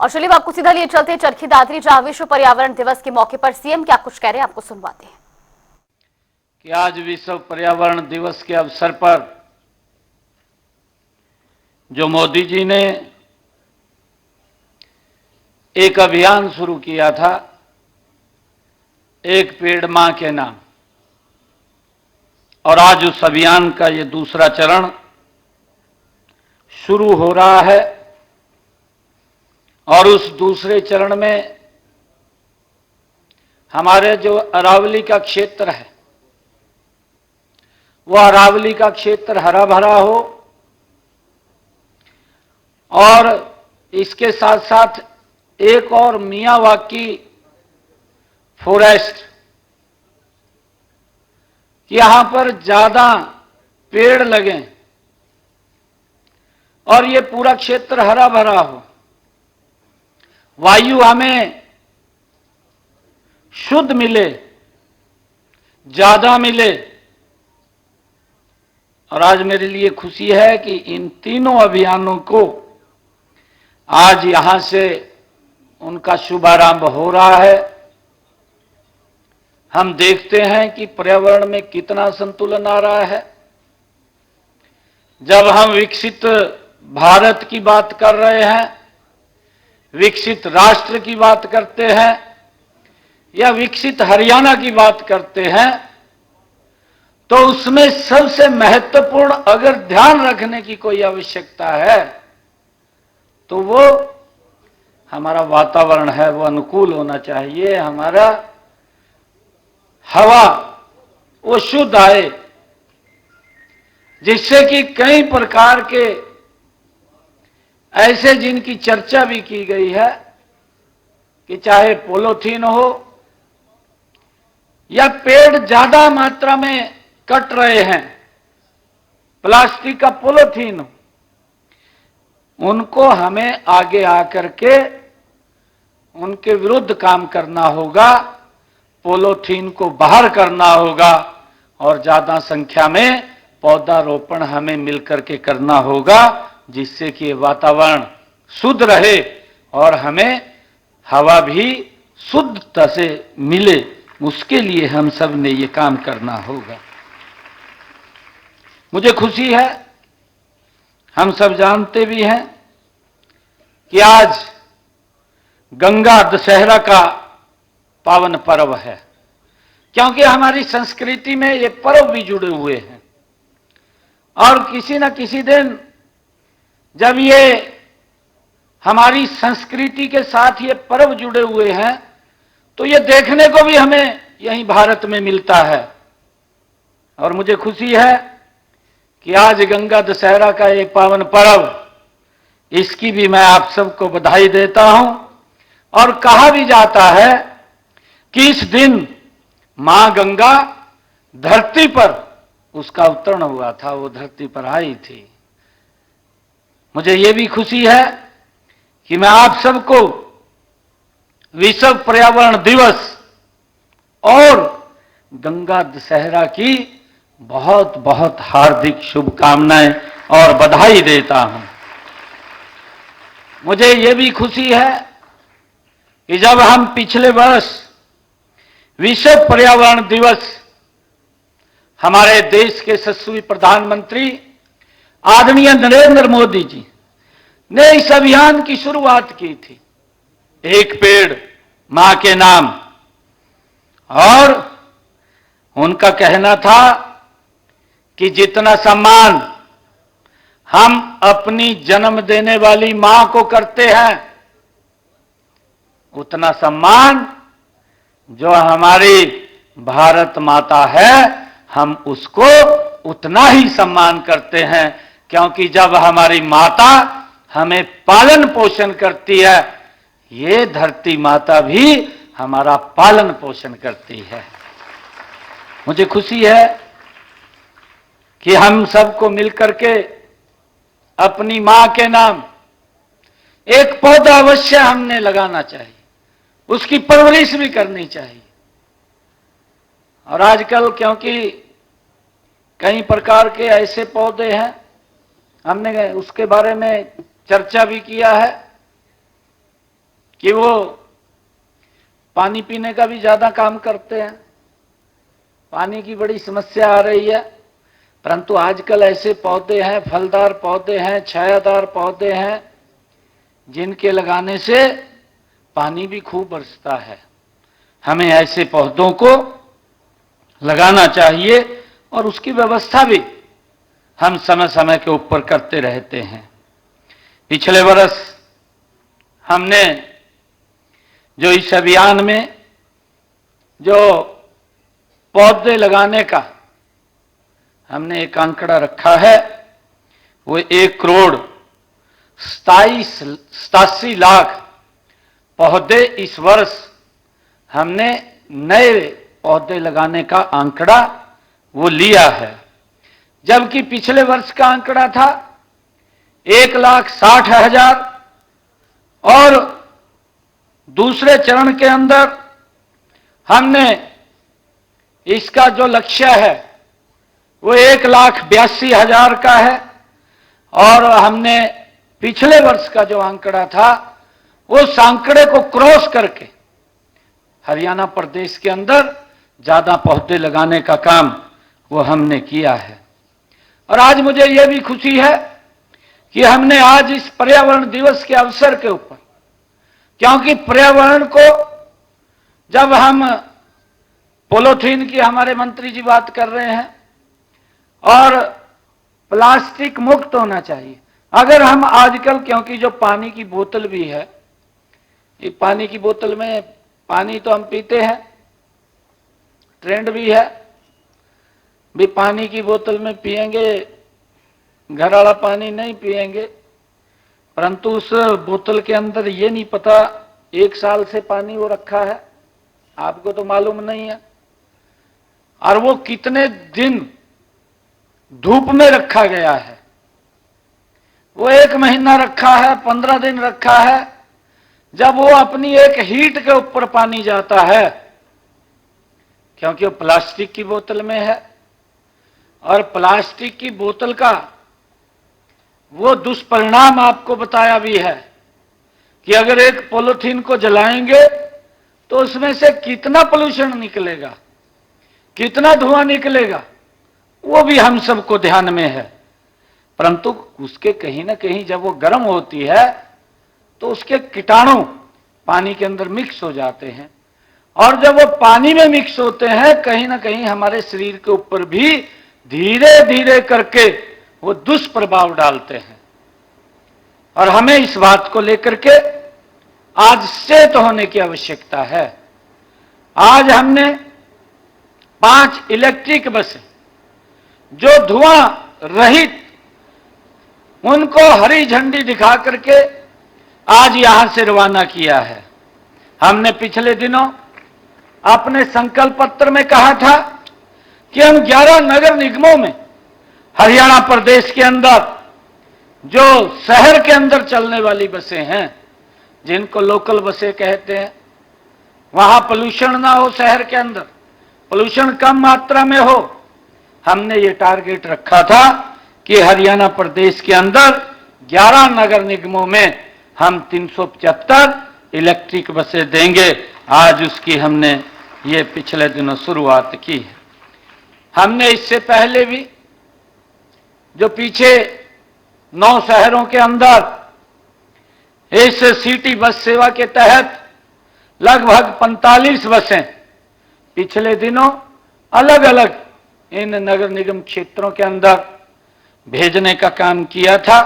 और चलिए आपको सीधा लिए चलते हैं चरखी दादरी, जहां विश्व पर्यावरण दिवस के मौके पर सीएम क्या कुछ कह रहे हैं आपको सुनवाते हैं। कि आज विश्व पर्यावरण दिवस के अवसर पर जो मोदी जी ने एक अभियान शुरू किया था, एक पेड़ मां के नाम, और आज उस अभियान का ये दूसरा चरण शुरू हो रहा है। और उस दूसरे चरण में हमारे जो अरावली का क्षेत्र है, वह अरावली का क्षेत्र हरा भरा हो, और इसके साथ साथ एक और मियावाकी फॉरेस्ट, यहां पर ज्यादा पेड़ लगें और ये पूरा क्षेत्र हरा भरा हो, वायु हमें शुद्ध मिले, ज्यादा मिले। और आज मेरे लिए खुशी है कि इन तीनों अभियानों को आज यहां से उनका शुभारंभ हो रहा है। हम देखते हैं कि पर्यावरण में कितना संतुलन आ रहा है। जब हम विकसित भारत की बात कर रहे हैं, विकसित राष्ट्र की बात करते हैं, या विकसित हरियाणा की बात करते हैं, तो उसमें सबसे महत्वपूर्ण अगर ध्यान रखने की कोई आवश्यकता है तो वो हमारा वातावरण है, वो अनुकूल होना चाहिए। हमारा हवा वो शुद्ध आए, जिससे कि कई प्रकार के ऐसे जिनकी चर्चा भी की गई है कि चाहे पॉलीथीन हो या पेड़ ज्यादा मात्रा में कट रहे हैं, प्लास्टिक का पॉलीथीन हो, उनको हमें आगे आकर के उनके विरुद्ध काम करना होगा, पॉलीथीन को बाहर करना होगा, और ज्यादा संख्या में पौधारोपण हमें मिलकर के करना होगा, जिससे कि वातावरण शुद्ध रहे और हमें हवा भी शुद्धता से मिले। उसके लिए हम सब ने ये काम करना होगा। मुझे खुशी है, हम सब जानते भी हैं कि आज गंगा दशहरा का पावन पर्व है, क्योंकि हमारी संस्कृति में ये पर्व भी जुड़े हुए हैं। और किसी न किसी दिन जब ये हमारी संस्कृति के साथ ये पर्व जुड़े हुए हैं, तो ये देखने को भी हमें यहीं भारत में मिलता है। और मुझे खुशी है कि आज गंगा दशहरा का एक पावन पर्व, इसकी भी मैं आप सबको बधाई देता हूं। और कहा भी जाता है कि इस दिन मां गंगा धरती पर उसका अवतरण हुआ था, वो धरती पर आई थी। मुझे ये भी खुशी है कि मैं आप सबको विश्व पर्यावरण दिवस और गंगा दशहरा की बहुत बहुत हार्दिक शुभकामनाएं और बधाई देता हूं। मुझे ये भी खुशी है कि जब हम पिछले वर्ष विश्व पर्यावरण दिवस हमारे देश के यशस्वी प्रधानमंत्री आदरणीय नरेंद्र मोदी जी ने इस अभियान की शुरुआत की थी, एक पेड़ मां के नाम, और उनका कहना था कि जितना सम्मान हम अपनी जन्म देने वाली मां को करते हैं, उतना सम्मान जो हमारी भारत माता है, हम उसको उतना ही सम्मान करते हैं। क्योंकि जब हमारी माता हमें पालन पोषण करती है, ये धरती माता भी हमारा पालन पोषण करती है। मुझे खुशी है कि हम सबको मिलकर के अपनी मां के नाम एक पौधा अवश्य हमने लगाना चाहिए, उसकी परवरिश भी करनी चाहिए। और आजकल क्योंकि कई प्रकार के ऐसे पौधे हैं, हमने उसके बारे में चर्चा भी किया है कि वो पानी पीने का भी ज्यादा काम करते हैं। पानी की बड़ी समस्या आ रही है, परंतु आजकल ऐसे पौधे हैं, फलदार पौधे हैं, छायादार पौधे हैं, जिनके लगाने से पानी भी खूब बरसता है। हमें ऐसे पौधों को लगाना चाहिए और उसकी व्यवस्था भी हम समय समय के ऊपर करते रहते हैं। पिछले वर्ष हमने जो इस अभियान में जो पौधे लगाने का हमने एक आंकड़ा रखा है, वो 1,87,87,00,000 पौधे इस वर्ष हमने नए पौधे लगाने का आंकड़ा वो लिया है। जबकि पिछले वर्ष का आंकड़ा था 1,60,000 और दूसरे चरण के अंदर हमने इसका जो लक्ष्य है वो 1,82,000 का है। और हमने पिछले वर्ष का जो आंकड़ा था उस आंकड़े को क्रॉस करके हरियाणा प्रदेश के अंदर ज्यादा पौधे लगाने का काम वो हमने किया है। और आज मुझे यह भी खुशी है कि हमने आज इस पर्यावरण दिवस के अवसर के ऊपर, क्योंकि पर्यावरण को जब हम पॉलीथीन की हमारे मंत्री जी बात कर रहे हैं और प्लास्टिक मुक्त होना चाहिए। अगर हम आजकल, क्योंकि जो पानी की बोतल भी है, ये पानी की बोतल में पानी तो हम पीते हैं, ट्रेंड भी है भी पानी की बोतल में पिएंगे, घर वाला पानी नहीं पिएंगे, परंतु उस बोतल के अंदर ये नहीं पता 1 साल से पानी वो रखा है, आपको तो मालूम नहीं है, और वो कितने दिन धूप में रखा गया है। वो 1 महीना रखा है, 15 दिन रखा है। जब वो अपनी एक हीट के ऊपर पानी जाता है, क्योंकि वो प्लास्टिक की बोतल में है, और प्लास्टिक की बोतल का वो दुष्परिणाम आपको बताया भी है कि अगर एक पॉलीथीन को जलाएंगे तो उसमें से कितना पोल्यूशन निकलेगा, कितना धुआं निकलेगा, वो भी हम सबको ध्यान में है। परंतु उसके कहीं ना कहीं जब वो गर्म होती है तो उसके कीटाणु पानी के अंदर मिक्स हो जाते हैं, और जब वो पानी में मिक्स होते हैं कहीं ना कहीं हमारे शरीर के ऊपर भी धीरे धीरे करके वो दुष्प्रभाव डालते हैं। और हमें इस बात को लेकर के आज सचेत होने की आवश्यकता है। आज हमने 5 इलेक्ट्रिक बसें जो धुआं रहित, उनको हरी झंडी दिखा करके आज यहां से रवाना किया है। हमने पिछले दिनों अपने संकल्प पत्र में कहा था कि हम 11 नगर निगमों में हरियाणा प्रदेश के अंदर जो शहर के अंदर चलने वाली बसें हैं, जिनको लोकल बसें कहते हैं, वहां पोल्यूशन ना हो, शहर के अंदर पोल्यूशन कम मात्रा में हो। हमने ये टारगेट रखा था कि हरियाणा प्रदेश के अंदर 11 नगर निगमों में हम 375 इलेक्ट्रिक बसें देंगे। आज उसकी हमने ये पिछले दिनों शुरुआत की है। हमने इससे पहले भी जो पीछे 9 शहरों के अंदर इस सिटी बस सेवा के तहत लगभग 45 बसें पिछले दिनों अलग अलग इन नगर निगम क्षेत्रों के अंदर भेजने का काम किया था।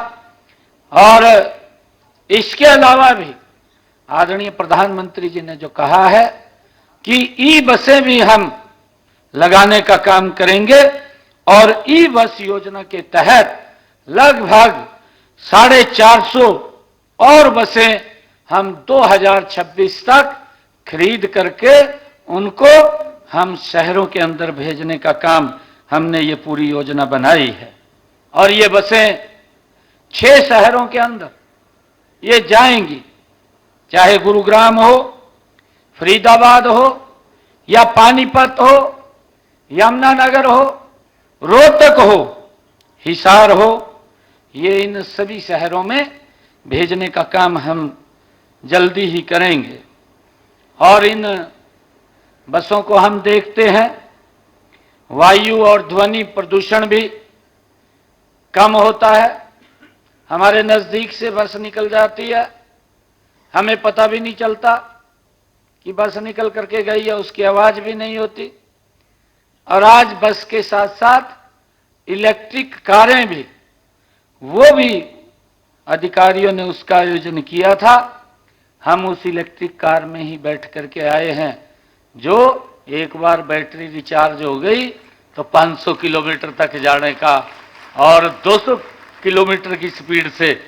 और इसके अलावा भी आदरणीय प्रधानमंत्री जी ने जो कहा है कि ई बसें भी हम लगाने का काम करेंगे, और ई बस योजना के तहत लगभग 450 और बसें हम 2026 तक खरीद करके उनको हम शहरों के अंदर भेजने का काम हमने ये पूरी योजना बनाई है। और ये बसें 6 शहरों के अंदर ये जाएंगी, चाहे गुरुग्राम हो, फरीदाबाद हो, या पानीपत हो, यमुनानगर हो, रोहतक हो, हिसार हो, ये इन सभी शहरों में भेजने का काम हम जल्दी ही करेंगे। और इन बसों को हम देखते हैं, वायु और ध्वनि प्रदूषण भी कम होता है। हमारे नजदीक से बस निकल जाती है, हमें पता भी नहीं चलता कि बस निकल करके गई है, उसकी आवाज भी नहीं होती। और आज बस के साथ साथ इलेक्ट्रिक कारें भी, वो भी अधिकारियों ने उसका आयोजन किया था। हम उस इलेक्ट्रिक कार में ही बैठ करके आए हैं, जो एक बार बैटरी रिचार्ज हो गई तो 500 किलोमीटर तक जाने का और 200 किलोमीटर की स्पीड से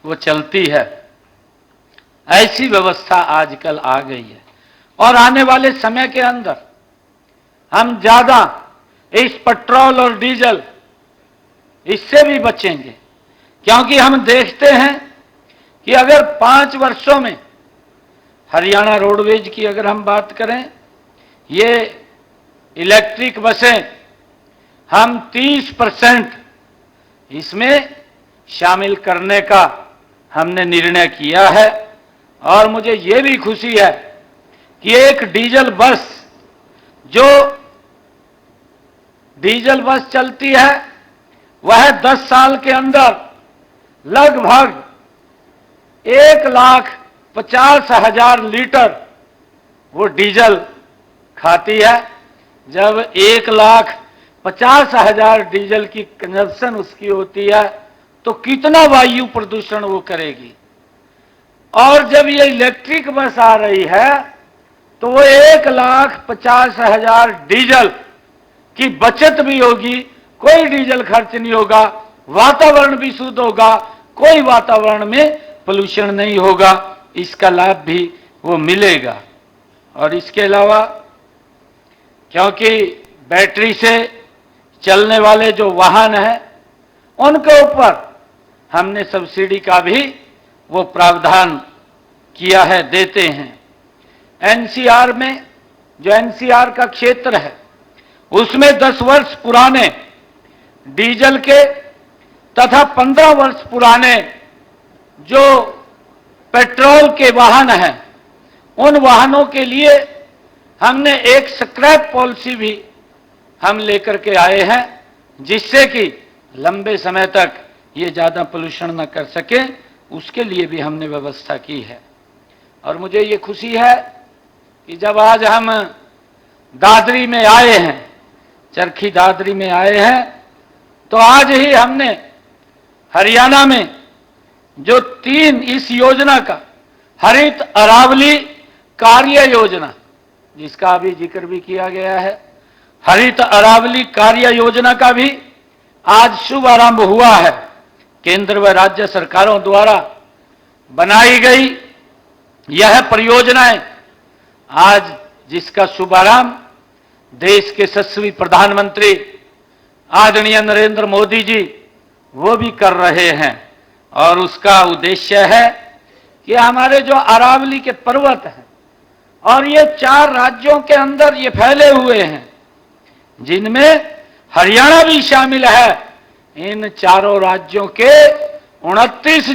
वो चलती है। ऐसी व्यवस्था आजकल आ गई है और आने वाले समय के अंदर हम ज्यादा इस पेट्रोल और डीजल इससे भी बचेंगे, क्योंकि हम देखते हैं कि अगर 5 वर्षों में हरियाणा रोडवेज की अगर हम बात करें, ये इलेक्ट्रिक बसें हम 30% इसमें शामिल करने का हमने निर्णय किया है। और मुझे ये भी खुशी है कि एक डीजल बस, जो डीजल बस चलती है, वह 10 साल के अंदर लगभग 1,50,000 लीटर वो डीजल खाती है। जब 1,50,000 डीजल की कंजप्शन उसकी होती है तो कितना वायु प्रदूषण वो करेगी। और जब ये इलेक्ट्रिक बस आ रही है तो वो 1,50,000 डीजल की बचत भी होगी, कोई डीजल खर्च नहीं होगा, वातावरण भी शुद्ध होगा, कोई वातावरण में पोल्यूशन नहीं होगा, इसका लाभ भी वो मिलेगा। और इसके अलावा क्योंकि बैटरी से चलने वाले जो वाहन हैं, उनके ऊपर हमने सब्सिडी का भी वो प्रावधान किया है, देते हैं। एनसीआर में, जो एनसीआर का क्षेत्र है, उसमें 10 वर्ष पुराने डीजल के तथा 15 वर्ष पुराने जो पेट्रोल के वाहन हैं, उन वाहनों के लिए हमने एक स्क्रैप पॉलिसी भी हम लेकर के आए हैं, जिससे कि लंबे समय तक ये ज्यादा पोल्यूशन न कर सके, उसके लिए भी हमने व्यवस्था की है। और मुझे ये खुशी है कि जब आज हम दादरी में आए हैं, चरखी दादरी में आए हैं, तो आज ही हमने हरियाणा में जो 3 इस योजना का, हरित अरावली कार्य योजना, जिसका अभी जिक्र भी किया गया है, हरित अरावली कार्य योजना का भी आज शुभ आरंभ हुआ है। केंद्र व राज्य सरकारों द्वारा बनाई गई यह परियोजनाएं, आज जिसका शुभारंभ देश के यशस्वी प्रधानमंत्री आदरणीय नरेंद्र मोदी जी वो भी कर रहे हैं। और उसका उद्देश्य है कि हमारे जो अरावली के पर्वत हैं, और ये 4 राज्यों के अंदर ये फैले हुए हैं, जिनमें हरियाणा भी शामिल है, इन चारों राज्यों के 29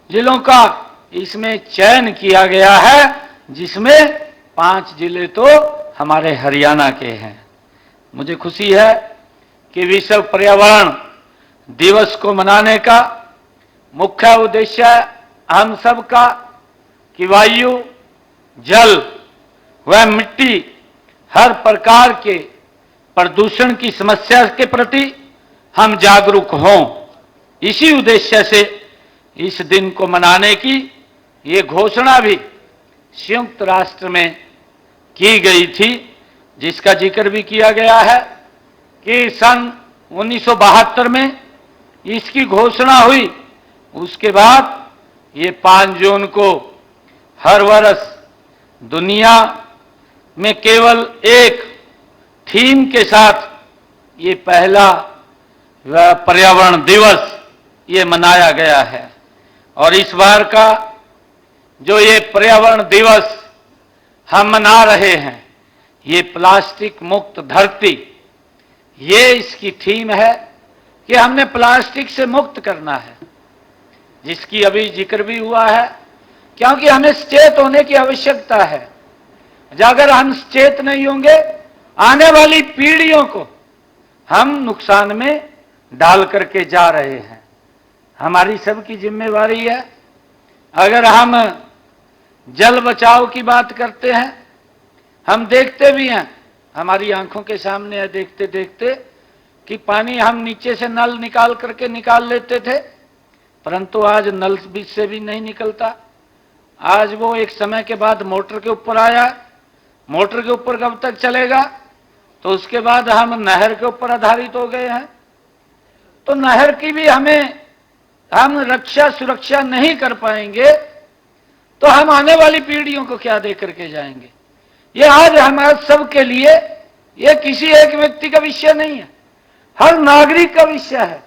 जिलों का इसमें चयन किया गया है, जिसमें 5 जिले तो हमारे हरियाणा के हैं। मुझे खुशी है कि विश्व पर्यावरण दिवस को मनाने का मुख्य उद्देश्य हम सबका कि वायु, जल व मिट्टी हर प्रकार के प्रदूषण की समस्या के प्रति हम जागरूक हों। इसी उद्देश्य से इस दिन को मनाने की ये घोषणा भी संयुक्त राष्ट्र में की गई थी, जिसका जिक्र भी किया गया है कि सन 1972 में इसकी घोषणा हुई। उसके बाद ये 5 जून को हर वर्ष दुनिया में केवल एक थीम के साथ ये पहला पर्यावरण दिवस ये मनाया गया है। और इस बार का जो ये पर्यावरण दिवस हम मना रहे हैं, ये प्लास्टिक मुक्त धरती, ये इसकी थीम है कि हमने प्लास्टिक से मुक्त करना है, जिसकी अभी जिक्र भी हुआ है क्योंकि हमें सचेत होने की आवश्यकता है। अगर हम सचेत नहीं होंगे, आने वाली पीढ़ियों को हम नुकसान में डाल करके जा रहे हैं। हमारी सबकी जिम्मेवारी है। अगर हम जल बचाव की बात करते हैं, हम देखते भी हैं, हमारी आंखों के सामने है देखते देखते कि पानी हम नीचे से नल निकाल करके निकाल लेते थे, परंतु आज नल बीच से भी नहीं निकलता। आज वो एक समय के बाद मोटर के ऊपर आया। मोटर के ऊपर कब तक चलेगा? तो उसके बाद हम नहर के ऊपर आधारित हो गए हैं। तो नहर की भी हम रक्षा सुरक्षा नहीं कर पाएंगे तो हम आने वाली पीढ़ियों को क्या दे करके जाएंगे? ये आज हमारे सबके लिए, ये किसी एक व्यक्ति का विषय नहीं है, हर नागरिक का विषय है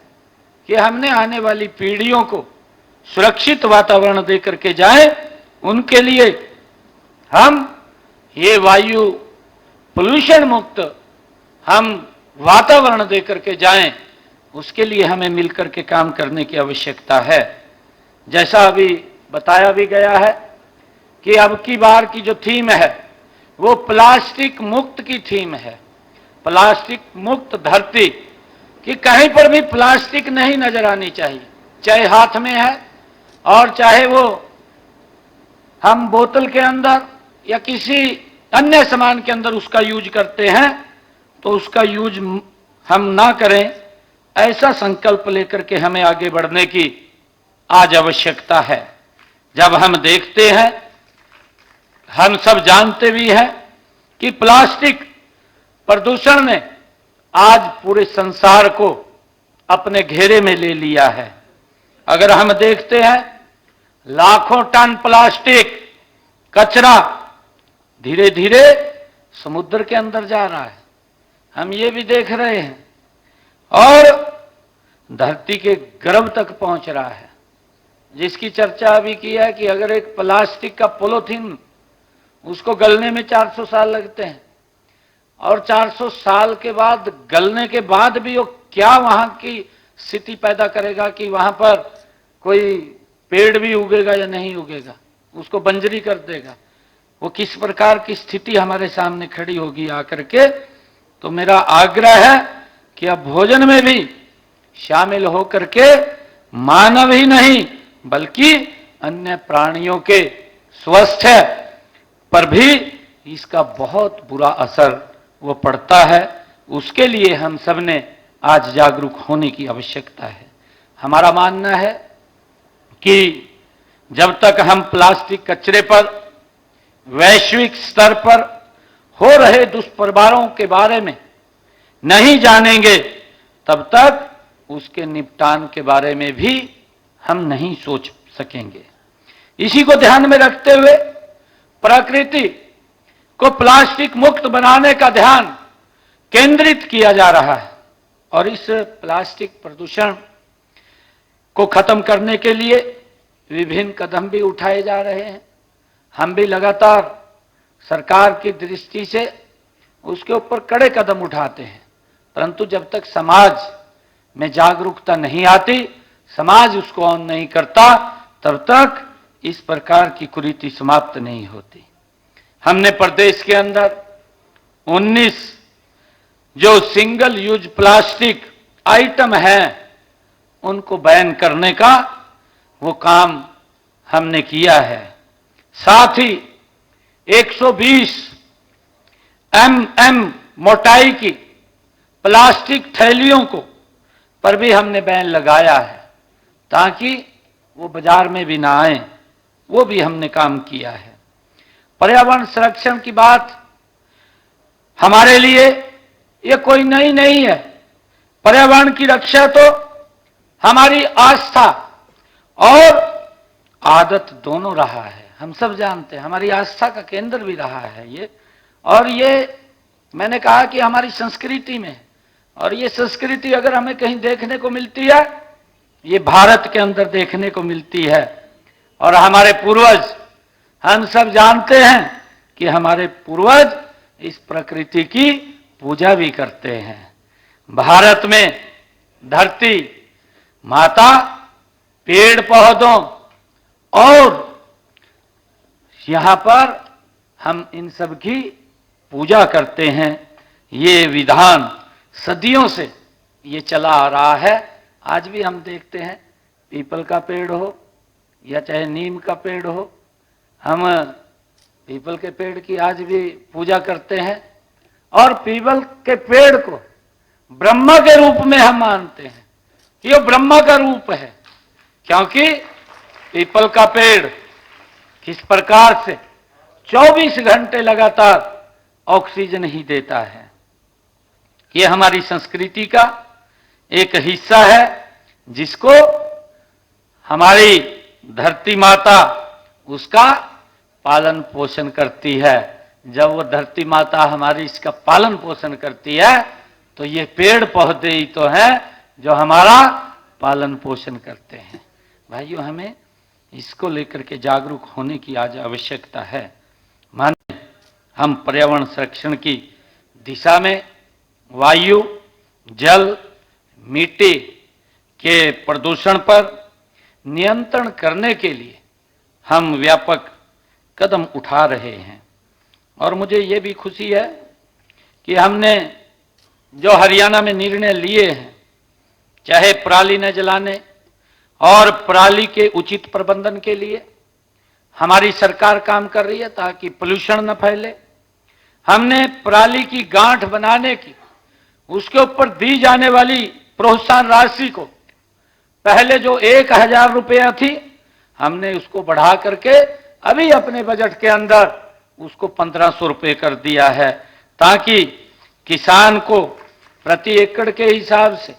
कि हमने आने वाली पीढ़ियों को सुरक्षित वातावरण दे करके जाएं। उनके लिए हम ये वायु पोल्यूशन मुक्त हम वातावरण दे करके जाएं, उसके लिए हमें मिलकर के काम करने की आवश्यकता है। जैसा अभी बताया भी गया है कि अब की बार की जो थीम है वो प्लास्टिक मुक्त की थीम है। प्लास्टिक मुक्त धरती, कि कहीं पर भी प्लास्टिक नहीं नजर आनी चाहिए, चाहे हाथ में है और चाहे वो हम बोतल के अंदर या किसी अन्य सामान के अंदर उसका यूज करते हैं, तो उसका यूज हम ना करें। ऐसा संकल्प लेकर के हमें आगे बढ़ने की आज आवश्यकता है। जब हम देखते हैं, हम सब जानते भी हैं कि प्लास्टिक प्रदूषण ने आज पूरे संसार को अपने घेरे में ले लिया है। अगर हम देखते हैं, लाखों टन प्लास्टिक कचरा धीरे धीरे समुद्र के अंदर जा रहा है, हम ये भी देख रहे हैं, और धरती के गर्भ तक पहुंच रहा है। जिसकी चर्चा अभी की है कि अगर एक प्लास्टिक का पॉलीथीन, उसको गलने में 400 साल लगते हैं, और 400 साल के बाद गलने के बाद भी वो क्या वहां की स्थिति पैदा करेगा कि वहां पर कोई पेड़ भी उगेगा या नहीं उगेगा, उसको बंजरी कर देगा। वो किस प्रकार की स्थिति हमारे सामने खड़ी होगी आकर के। तो मेरा आग्रह है कि अब भोजन में भी शामिल होकर के मानव ही नहीं बल्कि अन्य प्राणियों के स्वास्थ्य पर भी इसका बहुत बुरा असर वो पड़ता है। उसके लिए हम सब ने आज जागरूक होने की आवश्यकता है। हमारा मानना है कि जब तक हम प्लास्टिक कचरे पर वैश्विक स्तर पर हो रहे दुष्प्रभावों के बारे में नहीं जानेंगे, तब तक उसके निपटान के बारे में भी हम नहीं सोच सकेंगे। इसी को ध्यान में रखते हुए प्रकृति को प्लास्टिक मुक्त बनाने का ध्यान केंद्रित किया जा रहा है, और इस प्लास्टिक प्रदूषण को खत्म करने के लिए विभिन्न कदम भी उठाए जा रहे हैं। हम भी लगातार सरकार की दृष्टि से उसके ऊपर कड़े कदम उठाते हैं, परंतु जब तक समाज में जागरूकता नहीं आती, समाज उसको ऑन नहीं करता, तब तक इस प्रकार की कुरीति समाप्त नहीं होती। हमने प्रदेश के अंदर 19 जो सिंगल यूज प्लास्टिक आइटम हैं, उनको बैन करने का वो काम हमने किया है। साथ ही 120 mm मोटाई की प्लास्टिक थैलियों को पर भी हमने बैन लगाया है, ताकि वो बाजार में भी ना आए। वो भी हमने काम किया है। पर्यावरण संरक्षण की बात हमारे लिए ये कोई नई नहीं है। पर्यावरण की रक्षा तो हमारी आस्था और आदत दोनों रहा है। हम सब जानते हैं, हमारी आस्था का केंद्र भी रहा है ये, और ये मैंने कहा कि हमारी संस्कृति में, और ये संस्कृति अगर हमें कहीं देखने को मिलती है, ये भारत के अंदर देखने को मिलती है। और हमारे पूर्वज, हम सब जानते हैं कि हमारे पूर्वज इस प्रकृति की पूजा भी करते हैं। भारत में धरती माता, पेड़ पौधों और यहां पर हम इन सब की पूजा करते हैं। ये विधान सदियों से ये चला आ रहा है। आज भी हम देखते हैं, पीपल का पेड़ हो या चाहे नीम का पेड़ हो, हम पीपल के पेड़ की आज भी पूजा करते हैं और पीपल के पेड़ को ब्रह्मा के रूप में हम मानते हैं कि ये ब्रह्मा का रूप है, क्योंकि पीपल का पेड़ किस प्रकार से 24 घंटे लगातार ऑक्सीजन ही देता है। ये हमारी संस्कृति का एक हिस्सा है, जिसको हमारी धरती माता उसका पालन पोषण करती है। जब वो धरती माता हमारी इसका पालन पोषण करती है, तो ये पेड़ पौधे ही तो हैं जो हमारा पालन पोषण करते हैं। भाइयों, हमें इसको लेकर के जागरूक होने की आज आवश्यकता है। माने हम पर्यावरण संरक्षण की दिशा में वायु, जल, मिट्टी के प्रदूषण पर नियंत्रण करने के लिए हम व्यापक कदम उठा रहे हैं। और मुझे ये भी खुशी है कि हमने जो हरियाणा में निर्णय लिए हैं, चाहे पराली न जलाने और पराली के उचित प्रबंधन के लिए हमारी सरकार काम कर रही है ताकि पोल्यूशन न फैले। हमने पराली की गांठ बनाने की, उसके ऊपर दी जाने वाली प्रोत्साहन राशि को पहले जो 1000 रुपया थी, हमने उसको बढ़ा करके अभी अपने बजट के अंदर उसको 1500 रुपये कर दिया है, ताकि किसान को प्रति एकड़ के हिसाब से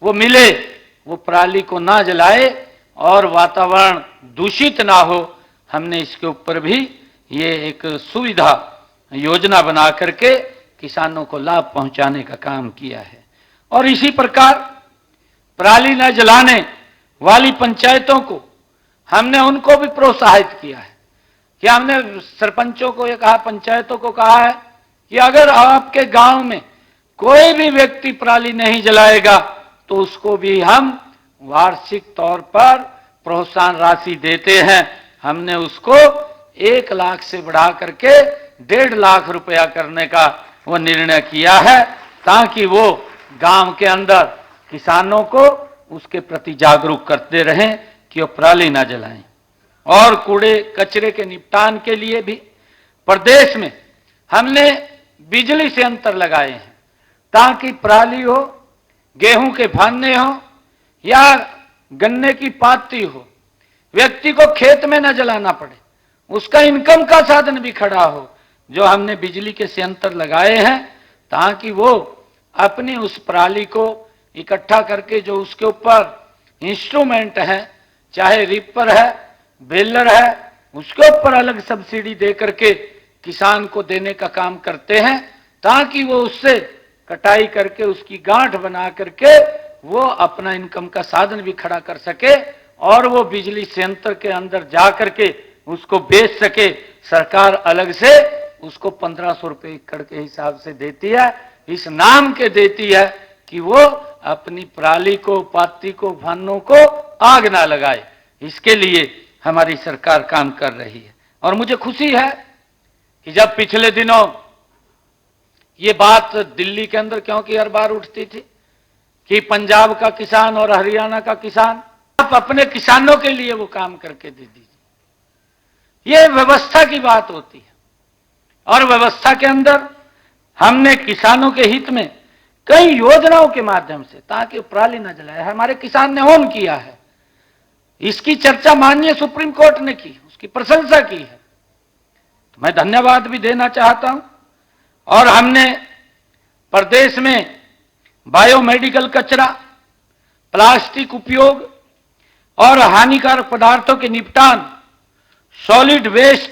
वो मिले, वो पराली को ना जलाए और वातावरण दूषित ना हो। हमने इसके ऊपर भी ये एक सुविधा योजना बना करके किसानों को लाभ पहुंचाने का काम किया है। और इसी प्रकार पराली न जलाने वाली पंचायतों को हमने उनको भी प्रोत्साहित किया है कि हमने सरपंचों को ये कहा, पंचायतों को कहा है कि अगर आपके गांव में कोई भी व्यक्ति पराली नहीं जलाएगा तो उसको भी हम वार्षिक तौर पर प्रोत्साहन राशि देते हैं। हमने उसको 1 लाख से बढ़ा करके 1.5 लाख रुपया करने का वो निर्णय किया है, ताकि वो गांव के अंदर किसानों को उसके प्रति जागरूक करते रहें कि वो पराली ना जलाएं। और कूड़े कचरे के निपटान के लिए भी प्रदेश में हमने बिजली से अंतर लगाए हैं, ताकि पराली हो, गेहूं के फाने हो या गन्ने की पाती हो, व्यक्ति को खेत में न जलाना पड़े, उसका इनकम का साधन भी खड़ा हो। जो हमने बिजली के संयंत्र लगाए हैं, ताकि वो अपनी उस पराली को इकट्ठा करके जो उसके ऊपर इंस्ट्रूमेंट है, चाहे रिपर है, बेलर है, उसके ऊपर अलग सब्सिडी दे करके किसान को देने का काम करते हैं, ताकि वो उससे कटाई करके उसकी गांठ बना करके वो अपना इनकम का साधन भी खड़ा कर सके और वो बिजली संयंत्र के अंदर जा करके उसको बेच सके। सरकार अलग से उसको 1500 रुपये एकड़ के हिसाब से देती है, इस नाम के देती है कि वो अपनी पराली को, पाती को, भानों को आग ना लगाए। इसके लिए हमारी सरकार काम कर रही है। और मुझे खुशी है कि जब पिछले दिनों ये बात दिल्ली के अंदर क्योंकि हर बार उठती थी कि पंजाब का किसान और हरियाणा का किसान, आप अपने किसानों के लिए वो काम करके दे दीजिए। ये व्यवस्था की बात होती है और व्यवस्था के अंदर हमने किसानों के हित में कई योजनाओं के माध्यम से, ताकि पराली न जलाए, हमारे किसान ने ऑन किया है। इसकी चर्चा माननीय सुप्रीम कोर्ट ने की, उसकी प्रशंसा की है, तो मैं धन्यवाद भी देना चाहता हूं। और हमने प्रदेश में बायोमेडिकल कचरा, प्लास्टिक उपयोग और हानिकारक पदार्थों के निपटान, सॉलिड वेस्ट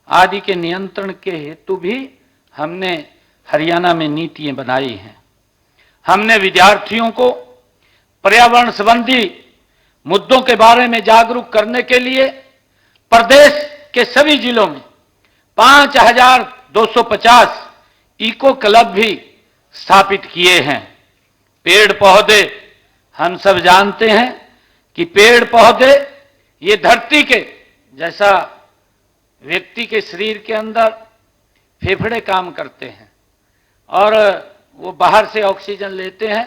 आदि के नियंत्रण के हेतु भी हमने हरियाणा में नीतियां बनाई हैं। हमने विद्यार्थियों को पर्यावरण संबंधी मुद्दों के बारे में जागरूक करने के लिए प्रदेश के सभी जिलों में 5250 इको क्लब भी स्थापित किए हैं। पेड़ पौधे, हम सब जानते हैं कि पेड़ पौधे ये धरती के, जैसा व्यक्ति के शरीर के अंदर फेफड़े काम करते हैं और वो बाहर से ऑक्सीजन लेते हैं,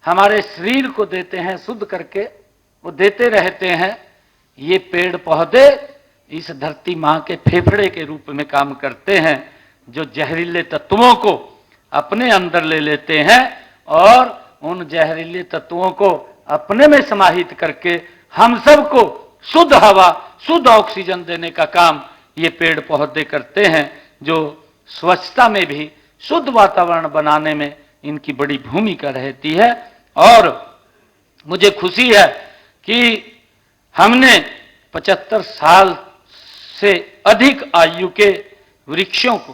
हमारे शरीर को देते हैं, शुद्ध करके वो देते रहते हैं। ये पेड़ पौधे इस धरती मां के फेफड़े के रूप में काम करते हैं, जो जहरीले तत्वों को अपने अंदर ले लेते हैं और उन जहरीले तत्वों को अपने में समाहित करके हम सबको शुद्ध हवा, शुद्ध ऑक्सीजन देने का काम ये पेड़ पौधे करते हैं, जो स्वच्छता में भी, शुद्ध वातावरण बनाने में इनकी बड़ी भूमिका रहती है। और मुझे खुशी है कि हमने 75 साल से अधिक आयु के वृक्षों को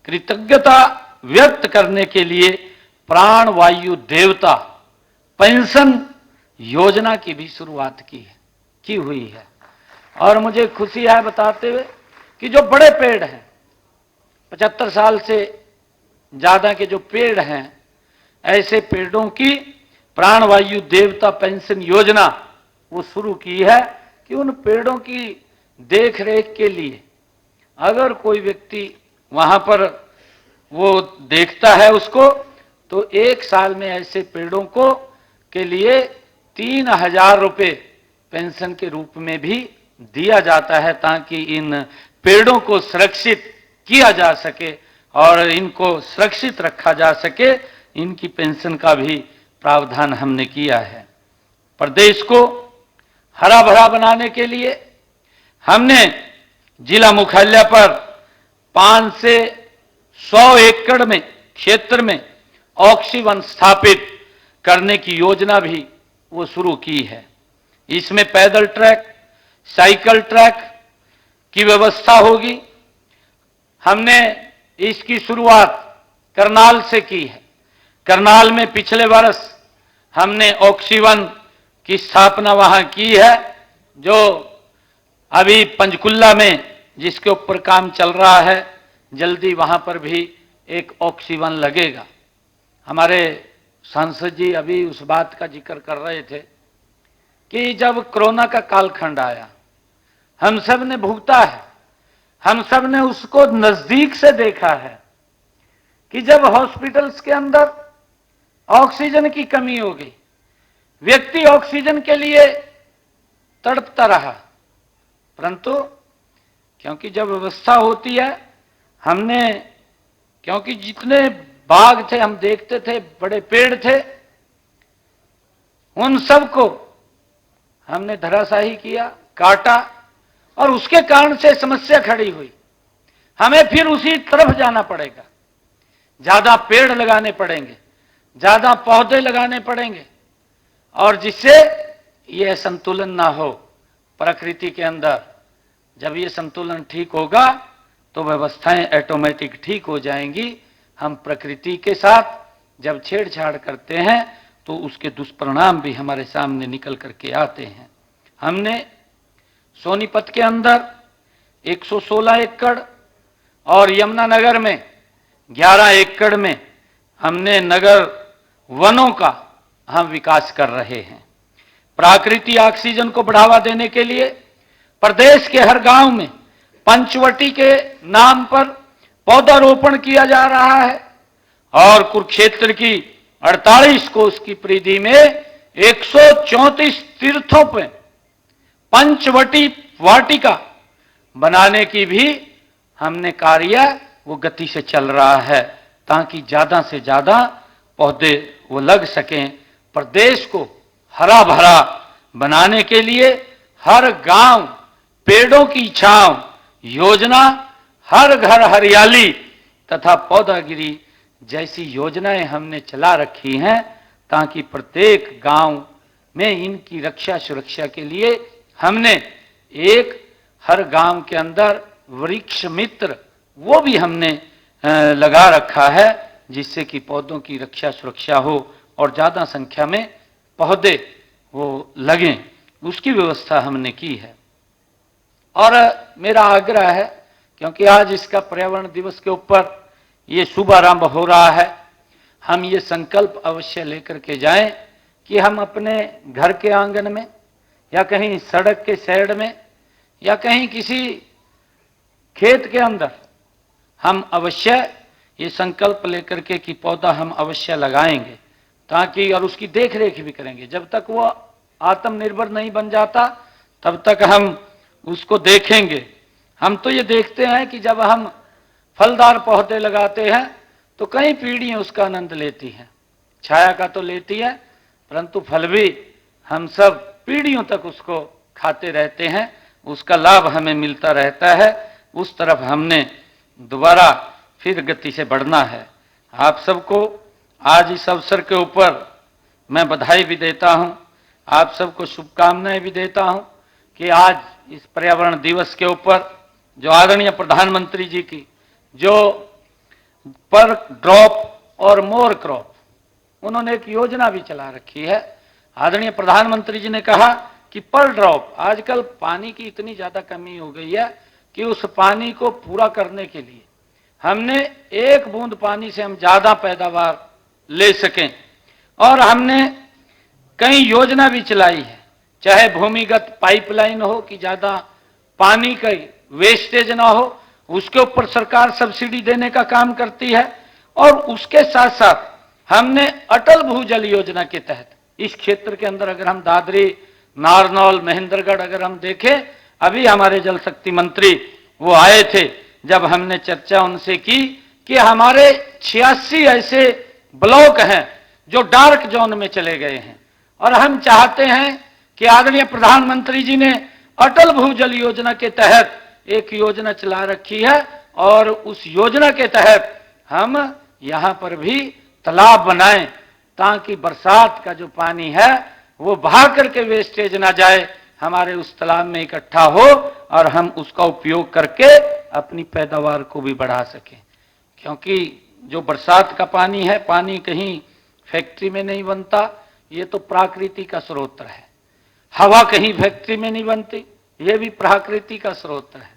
कृतज्ञता व्यक्त करने के लिए प्राण वायु देवता पेंशन योजना की भी शुरुआत की हुई है। और मुझे खुशी है बताते हुए कि जो बड़े पेड़ हैं, 75 साल से ज्यादा के जो पेड़ हैं, ऐसे पेड़ों की प्राण वायु देवता पेंशन योजना वो शुरू की है कि उन पेड़ों की देख रेख के लिए अगर कोई व्यक्ति वहां पर वो देखता है उसको, तो 1 साल में ऐसे पेड़ों को के लिए 3000 रुपये पेंशन के रूप में भी दिया जाता है, ताकि इन पेड़ों को सुरक्षित किया जा सके और इनको सुरक्षित रखा जा सके। इनकी पेंशन का भी प्रावधान हमने किया है। प्रदेश को हरा भरा बनाने के लिए हमने जिला मुख्यालय पर 5 से 100 एकड़ में क्षेत्र में ऑक्सीवन स्थापित करने की योजना भी वो शुरू की है। इसमें पैदल ट्रैक, साइकिल ट्रैक की व्यवस्था होगी। हमने इसकी शुरुआत करनाल से की है। करनाल में पिछले वर्ष हमने ऑक्सीवन की स्थापना वहां की है, जो अभी पंचकुला में जिसके ऊपर काम चल रहा है, जल्दी वहां पर भी एक ऑक्सीवन लगेगा। हमारे सांसद जी अभी उस बात का जिक्र कर रहे थे कि जब कोरोना का कालखंड आया, हम सब ने भुगता है, हम सब ने उसको नजदीक से देखा है कि जब हॉस्पिटल्स के अंदर ऑक्सीजन की कमी हो गई, व्यक्ति ऑक्सीजन के लिए तड़पता रहा, परंतु क्योंकि जब व्यवस्था होती है, हमने, क्योंकि जितने बाग थे हम देखते थे, बड़े पेड़ थे, उन सबको हमने धराशाही किया, काटा, और उसके कारण से समस्या खड़ी हुई। हमें फिर उसी तरफ जाना पड़ेगा, ज्यादा पेड़ लगाने पड़ेंगे, ज्यादा पौधे लगाने पड़ेंगे, और जिससे यह संतुलन ना हो प्रकृति के अंदर। जब ये संतुलन ठीक होगा तो व्यवस्थाएं ऑटोमेटिक ठीक हो जाएंगी। हम प्रकृति के साथ जब छेड़छाड़ करते हैं तो उसके दुष्परिणाम भी हमारे सामने निकल करके आते हैं। हमने सोनीपत के अंदर 116 एकड़ और यमुनानगर में 11 एकड़ में हमने नगर वनों का हम विकास कर रहे हैं। प्राकृतिक ऑक्सीजन को बढ़ावा देने के लिए प्रदेश के हर गांव में पंचवटी के नाम पर पौधारोपण किया जा रहा है, और कुरुक्षेत्र की 48 कोस की परिधि में 134 तीर्थों पर पंचवटी वाटिका बनाने की भी हमने कार्य वो गति से चल रहा है, ताकि ज्यादा से ज्यादा पौधे वो लग सकें। प्रदेश को हरा भरा बनाने के लिए हर गांव पेड़ों की छांव योजना, हर घर हरियाली तथा पौधागिरी जैसी योजनाएं हमने चला रखी हैं, ताकि प्रत्येक गांव में इनकी रक्षा सुरक्षा के लिए हमने एक हर गांव के अंदर वृक्ष मित्र वो भी हमने लगा रखा है, जिससे कि पौधों की रक्षा सुरक्षा हो और ज्यादा संख्या में पौधे वो लगें, उसकी व्यवस्था हमने की है। और मेरा आग्रह है, क्योंकि आज इसका पर्यावरण दिवस के ऊपर ये शुभारंभ हो रहा है, हम ये संकल्प अवश्य लेकर के जाएं कि हम अपने घर के आंगन में या कहीं सड़क के साइड में या कहीं किसी खेत के अंदर हम अवश्य ये संकल्प लेकर के कि पौधा हम अवश्य लगाएंगे, ताकि और उसकी देख रेख भी करेंगे। जब तक वो आत्मनिर्भर नहीं बन जाता तब तक हम उसको देखेंगे। हम तो ये देखते हैं कि जब हम फलदार पौधे लगाते हैं तो कई पीढ़ियां उसका आनंद लेती हैं, छाया का तो लेती है परंतु फल भी हम सब पीढ़ियों तक उसको खाते रहते हैं, उसका लाभ हमें मिलता रहता है। उस तरफ हमने दोबारा फिर गति से बढ़ना है। आप सबको आज इस अवसर के ऊपर मैं बधाई भी देता हूं, आप सबको शुभकामनाएं भी देता हूं कि आज इस पर्यावरण दिवस के ऊपर जो आदरणीय प्रधानमंत्री जी की जो पर ड्रॉप और मोर क्रॉप उन्होंने एक योजना भी चला रखी है। आदरणीय प्रधानमंत्री जी ने कहा कि पर ड्रॉप, आजकल पानी की इतनी ज्यादा कमी हो गई है कि उस पानी को पूरा करने के लिए हमने एक बूंद पानी से हम ज्यादा पैदावार ले सकें, और हमने कई योजना भी चलाई है, चाहे भूमिगत पाइपलाइन हो कि ज्यादा पानी का वेस्टेज ना हो, उसके ऊपर सरकार सब्सिडी देने का काम करती है। और उसके साथ साथ हमने अटल भूजल योजना के तहत इस क्षेत्र के अंदर अगर हम दादरी, नारनौल, महेंद्रगढ़ अगर हम देखें, अभी हमारे जल शक्ति मंत्री वो आए थे, जब हमने चर्चा उनसे की कि हमारे 86 ऐसे ब्लॉक हैं जो डार्क जोन में चले गए हैं, और हम चाहते हैं कि आदरणीय प्रधानमंत्री जी ने अटल भूजल योजना के तहत एक योजना चला रखी है, और उस योजना के तहत हम यहां पर भी तालाब बनाएं, ताकि बरसात का जो पानी है वो बहा करके वेस्टेज ना जाए, हमारे उस तालाब में इकट्ठा हो और हम उसका उपयोग करके अपनी पैदावार को भी बढ़ा सकें। क्योंकि जो बरसात का पानी है, पानी कहीं फैक्ट्री में नहीं बनता, ये तो प्रकृति का स्रोत है। हवा कहीं फैक्ट्री में नहीं बनती, ये भी प्रकृति का स्रोत है,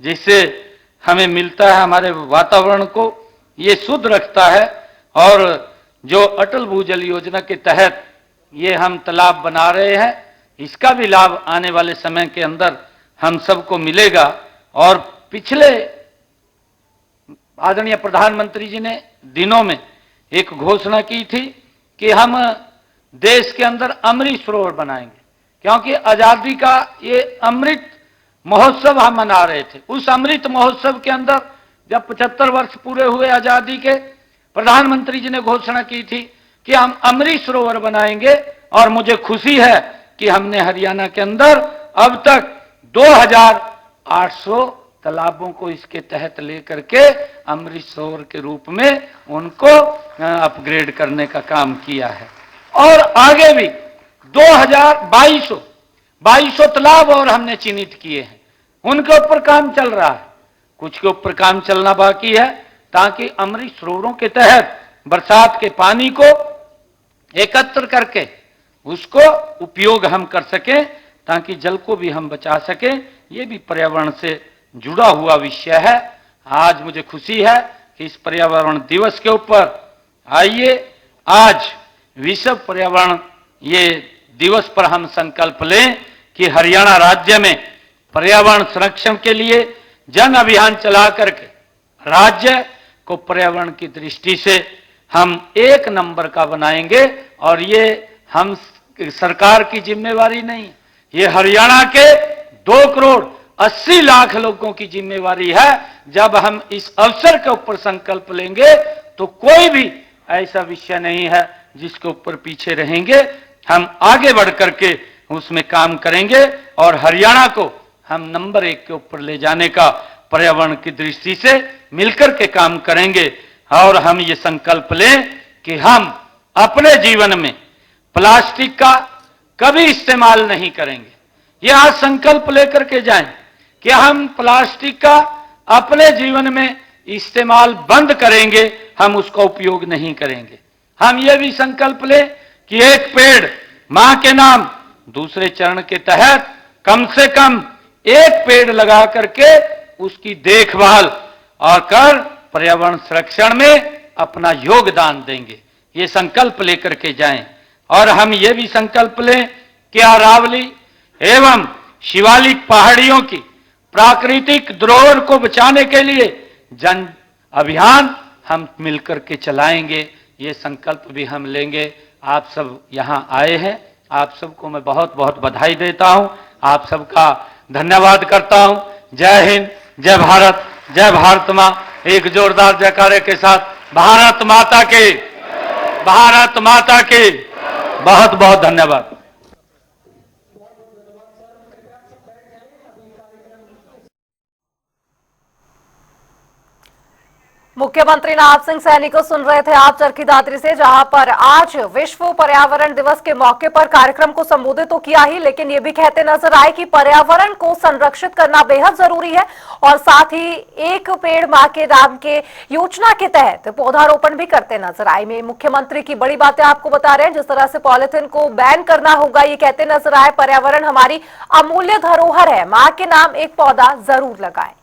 जिससे हमें मिलता है, हमारे वातावरण को ये शुद्ध रखता है। और जो अटल भूजल योजना के तहत ये हम तालाब बना रहे हैं, इसका भी लाभ आने वाले समय के अंदर हम सबको मिलेगा। और पिछले आदरणीय प्रधानमंत्री जी ने दिनों में एक घोषणा की थी कि हम देश के अंदर अमृत सरोवर बनाएंगे, क्योंकि आजादी का ये अमृत महोत्सव हम मना रहे थे। उस अमृत महोत्सव के अंदर जब 75 वर्ष पूरे हुए आजादी के, प्रधानमंत्री जी ने घोषणा की थी कि हम अमृत सरोवर बनाएंगे, और मुझे खुशी है कि हमने हरियाणा के अंदर अब तक 2800 तालाबों को इसके तहत लेकर के अमृत सरोवर के रूप में उनको अपग्रेड करने का काम किया है। और आगे भी 2200 तालाब और हमने चिन्हित किए हैं, उनके ऊपर काम चल रहा है, कुछ के ऊपर काम चलना बाकी है, ताकि अमृत सरोवरों के तहत बरसात के पानी को एकत्र करके उसको उपयोग हम कर सकें, ताकि जल को भी हम बचा सकें। ये भी पर्यावरण से जुड़ा हुआ विषय है। आज मुझे खुशी है कि इस पर्यावरण दिवस के ऊपर आइए, आज विश्व पर्यावरण ये दिवस पर हम संकल्प लें कि हरियाणा राज्य में पर्यावरण संरक्षण के लिए जन अभियान चला करके राज्य को पर्यावरण की दृष्टि से हम 1 नंबर का बनाएंगे। और ये हम सरकार की जिम्मेवारी नहीं, ये हरियाणा के 2,80,00,000 लोगों की जिम्मेवारी है। जब हम इस अवसर के ऊपर संकल्प लेंगे तो कोई भी ऐसा विषय नहीं है जिसके ऊपर पीछे रहेंगे, हम आगे बढ़ करके उसमें काम करेंगे और हरियाणा को हम नंबर 1 के ऊपर ले जाने का पर्यावरण की दृष्टि से मिलकर के काम करेंगे। और हम ये संकल्प लें कि हम अपने जीवन में प्लास्टिक का कभी इस्तेमाल नहीं करेंगे। ये आज संकल्प लेकर के जाएं कि हम प्लास्टिक का अपने जीवन में इस्तेमाल बंद करेंगे, हम उसका उपयोग नहीं करेंगे। हम ये भी संकल्प लें कि एक पेड़ मां के नाम दूसरे चरण के तहत कम से कम 1 पेड़ लगा करके उसकी देखभाल और कर पर्यावरण संरक्षण में अपना योगदान देंगे। ये संकल्प लेकर के जाएं। और हम ये भी संकल्प लें कि अरावली एवं शिवालिक पहाड़ियों की प्राकृतिक धरोहर को बचाने के लिए जन अभियान हम मिलकर के चलाएंगे, ये संकल्प भी हम लेंगे। आप सब यहां आए हैं, आप सबको मैं बहुत बहुत बधाई देता हूं, आप सबका धन्यवाद करता हूं। जय हिंद, जय भारत, जय भारत मां। एक जोरदार जयकारे के साथ भारत माता के, भारत माता के बहुत बहुत धन्यवाद। मुख्यमंत्री नायब सिंह सैनी को सुन रहे थे आप चरखी दादरी से, जहां पर आज विश्व पर्यावरण दिवस के मौके पर कार्यक्रम को संबोधित तो किया ही, लेकिन ये भी कहते नजर आए कि पर्यावरण को संरक्षित करना बेहद जरूरी है और साथ ही एक पेड़ मां के नाम के योजना के तहत पौधारोपण भी करते नजर आए। में मुख्यमंत्री की बड़ी बातें आपको बता रहे हैं, जिस तरह से पॉलिथीन को बैन करना होगा, ये कहते नजर आए पर्यावरण हमारी अमूल्य धरोहर है, मां के नाम एक पौधा जरूर लगाएं।